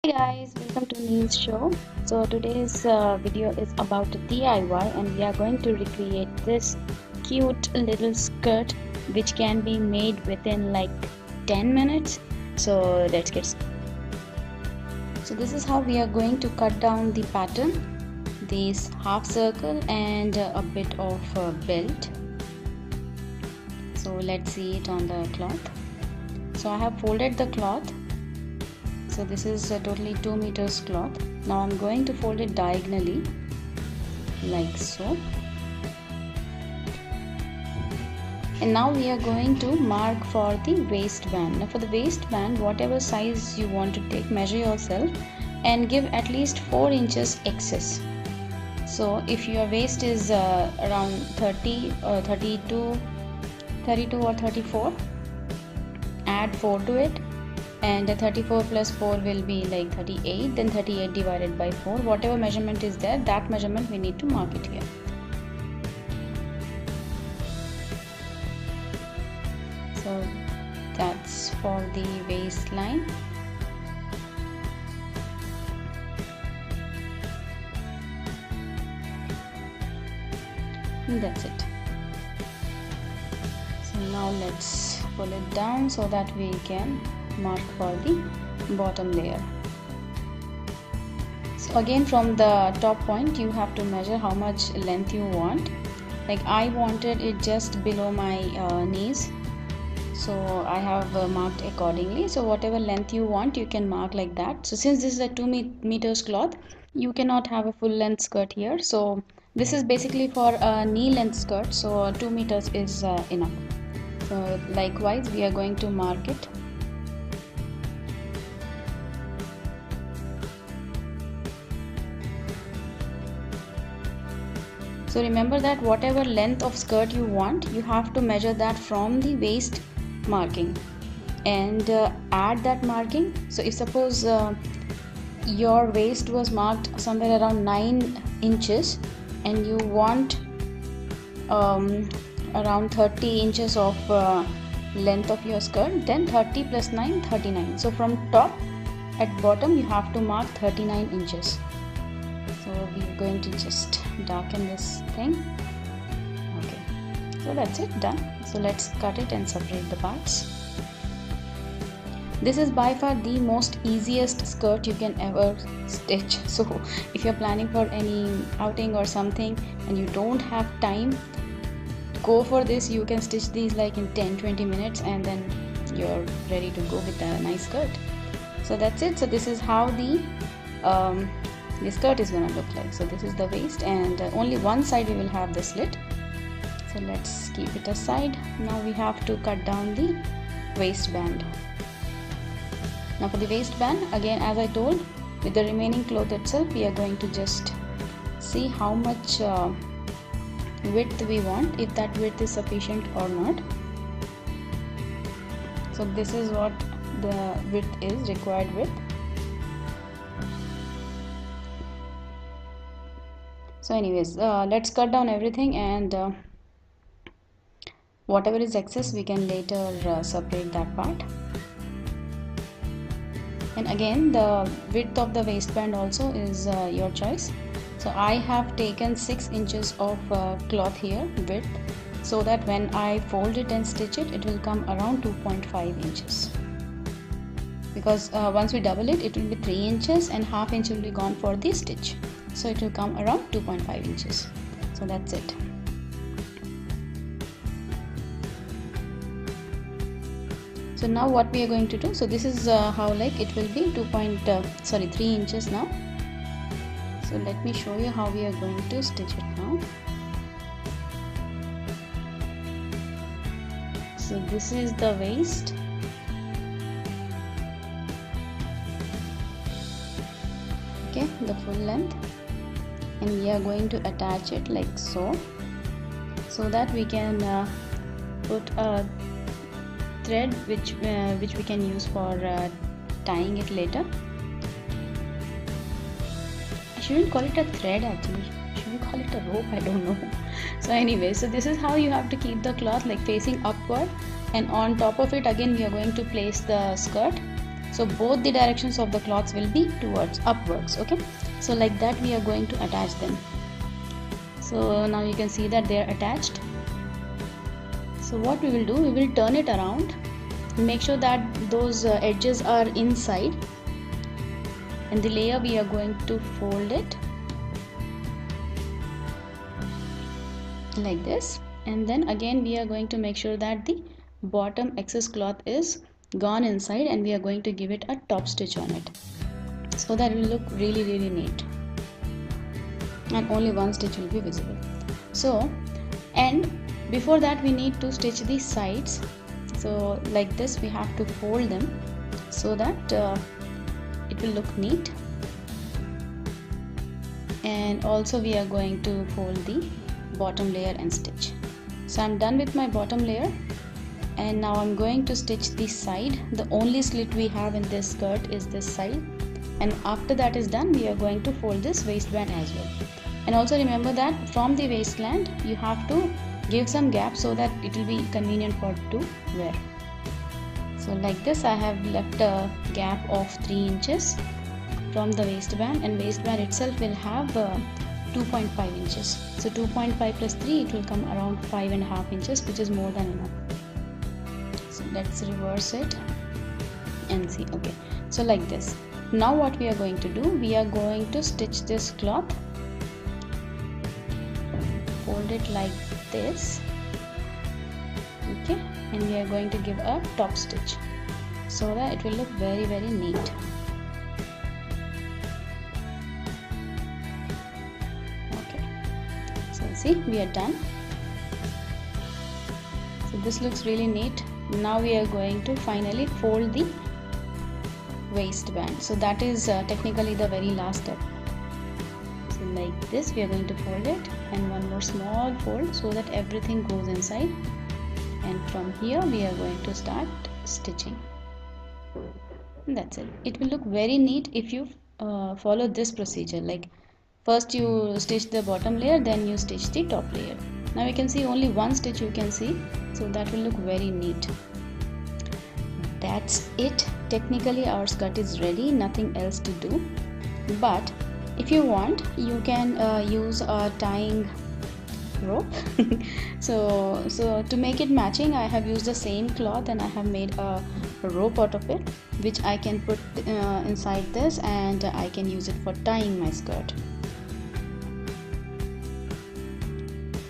Hey guys, welcome to Neil's show. So today's video is about DIY and we are going to recreate this cute little skirt which can be made within like 10 minutes. So let's get started. So this is how we are going to cut down the pattern, this half circle and a bit of belt. So let's see it on the cloth. So I have folded the cloth. So this is totally 2 meters cloth. Now I'm going to fold it diagonally like so. And now we are going to mark for the waistband. Now for the waistband, whatever size you want to take, measure yourself and give at least 4 inches excess. So if your waist is around 30 or 32 or 34, add 4 to it. And 34 plus 4 will be like 38, then 38 divided by 4, whatever measurement is there, that measurement we need to mark it here. So that's for the waistline. And that's it. So now let's pull it down so that we can mark for the bottom layer. So again, from the top point you have to measure how much length you want. Like I wanted it just below my knees, so I have marked accordingly. So whatever length you want, you can mark like that. So since this is a 2 meters cloth, you cannot have a full length skirt here. So this is basically for a knee length skirt, so 2 meters is enough. So likewise we are going to mark it. So remember that whatever length of skirt you want, you have to measure that from the waist marking and add that marking. So if suppose your waist was marked somewhere around 9 inches and you want around 30 inches of length of your skirt, then 30 plus 9, 39. So from top at bottom you have to mark 39 inches. So we're going to just darken this thing. Okay, so that's it, done. So let's cut it and separate the parts. This is by far the most easiest skirt you can ever stitch. So if you're planning for any outing or something and you don't have time, go for this. You can stitch these like in 10-20 minutes and then you're ready to go with a nice skirt. So that's it. So this is how the skirt is going to look like. So this is the waist and only one side we will have the slit. So let's keep it aside. Now we have to cut down the waistband. Now for the waistband, again as I told, with the remaining cloth itself, we are going to just see how much width we want, if that width is sufficient or not. So this is what the width is, required width. So anyways, let's cut down everything and whatever is excess we can later separate that part. And again, the width of the waistband also is your choice. So I have taken 6 inches of cloth here width, so that when I fold it and stitch it, it will come around 2.5 inches. Because once we double it, it will be 3 inches and half inch will be gone for the stitch. So it will come around 2.5 inches. So that's it. So now what we are going to do, so this is how like it will be 3 inches now. So let me show you how we are going to stitch it now. So this is the waist. Okay, the full length. And we are going to attach it like so that we can put a thread which we can use for tying it later. I shouldn't call it a thread actually, should we call it a rope? I don't know. So anyway, so this is how you have to keep the cloth like facing upward, and on top of it again we are going to place the skirt. so both the directions of the cloths will be towards upwards. Okay, so like that we are going to attach them. So now you can see that they are attached. So what we will do, we will turn it around, make sure that those edges are inside, and the layer we are going to fold it like this, and then again we are going to make sure that the bottom excess cloth is gone inside, and we are going to give it a top stitch on it, so that it will look really neat, and only one stitch will be visible. So, and before that we need to stitch the sides. So like this we have to fold them so that it will look neat, and also we are going to fold the bottom layer and stitch. So I'm done with my bottom layer, and now I'm going to stitch this side. The only slit we have in this skirt is this side, and after that is done we are going to fold this waistband as well. And also remember that from the waistband you have to give some gap so that it will be convenient for to wear. So like this I have left a gap of 3 inches from the waistband, and waistband itself will have 2.5 inches. So 2.5 plus 3, it will come around 5.5 inches, which is more than enough. So let's reverse it and see. Okay, so like this. Now what we are going to do, we are going to stitch this cloth, fold it like this, okay, and we are going to give a top stitch so that it will look very neat. Okay, so see, we are done. So this looks really neat. Now we are going to finally fold the waistband. So that is technically the very last step. So like this we are going to fold it, and one more small fold so that everything goes inside, and from here we are going to start stitching, and that's it. It will look very neat if you follow this procedure. Like first you stitch the bottom layer, then you stitch the top layer. Now you can see only one stitch you can see, so that will look very neat. That's it. Technically our skirt is ready, nothing else to do. But if you want, you can use a tying rope. so to make it matching, I have used the same cloth and I have made a rope out of it, which I can put inside this, and I can use it for tying my skirt.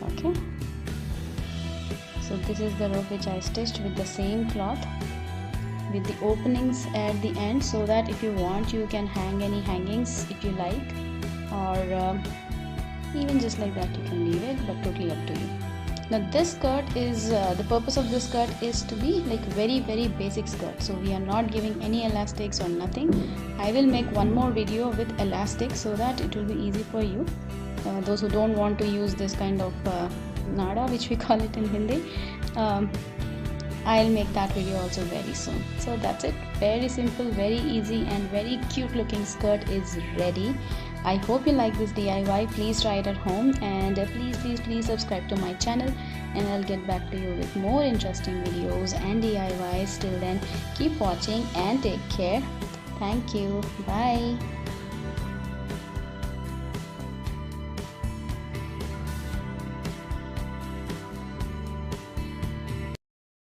Okay, so this is the rope which I stitched with the same cloth, with the openings at the end, so that if you want, you can hang any hangings if you like, or even just like that you can leave it, but totally up to you. Now this skirt is the purpose of this skirt is to be like very basic skirt, so we are not giving any elastics or nothing. I will make one more video with elastics so that it will be easy for you, those who don't want to use this kind of nada, which we call it in Hindi. I'll make that video also very soon. So that's it. Very simple, very easy, and very cute looking skirt is ready. I hope you like this DIY. Please try it at home, and please subscribe to my channel, and I'll get back to you with more interesting videos and DIYs. Till then, keep watching and take care. Thank you. Bye.